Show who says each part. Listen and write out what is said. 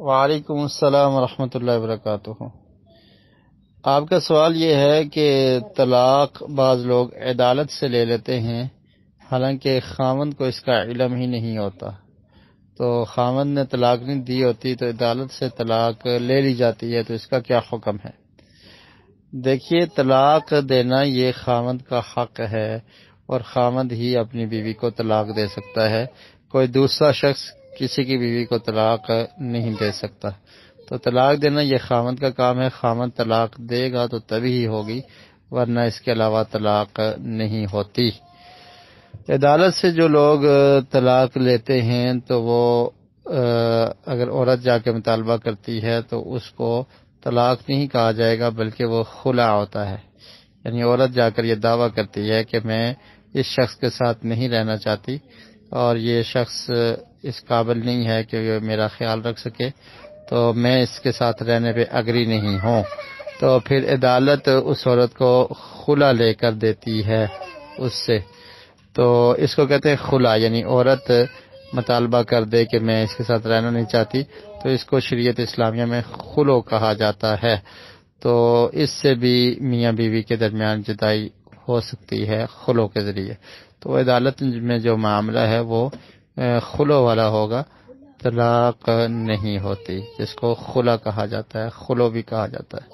Speaker 1: وعلیکم السلام ورحمۃ اللہ وبرکاتہ۔ آپ کا سوال یہ ہے کہ طلاق بعض لوگ عدالت سے لے لیتے ہیں، حالانکہ خاوند کو اس کا علم ہی نہیں ہوتا، تو خاوند نے طلاق نہیں دی ہوتی تو عدالت سے طلاق لے لی جاتی ہے، تو اس کا کیا حکم ہے؟ دیکھیے، طلاق دینا یہ خاوند کا حق ہے، اور خاوند ہی اپنی بیوی کو طلاق دے سکتا ہے، کوئی دوسرا شخص کسی کی بیوی کو طلاق نہیں دے سکتا۔ تو طلاق دینا یہ خاوند کا کام ہے، خاوند طلاق دے گا تو تبھی ہی ہوگی، ورنہ اس کے علاوہ طلاق نہیں ہوتی۔ عدالت سے جو لوگ طلاق لیتے ہیں تو وہ اگر عورت جا کے مطالبہ کرتی ہے تو اس کو طلاق نہیں کہا جائے گا، بلکہ وہ خلع ہوتا ہے۔ یعنی عورت جا کر یہ دعویٰ کرتی ہے کہ میں اس شخص کے ساتھ نہیں رہنا چاہتی، اور یہ شخص اس قابل نہیں ہے کہ یہ میرا خیال رکھ سکے، تو میں اس کے ساتھ رہنے پہ اگری نہیں ہوں، تو پھر عدالت اس عورت کو خلع لے کر دیتی ہے اس سے۔ تو اس کو کہتے ہیں خلع، یعنی عورت مطالبہ کر دے کہ میں اس کے ساتھ رہنا نہیں چاہتی، تو اس کو شریعت اسلامیہ میں خلع کہا جاتا ہے۔ تو اس سے بھی میاں بیوی کے درمیان جدائی ہو سکتی ہے خلع کے ذریعے۔ تو عدالت میں جو معاملہ ہے وہ خلع والا ہوگا، طلاق نہیں ہوتی، جس کو خلع کہا جاتا ہے، خلع بھی کہا جاتا ہے۔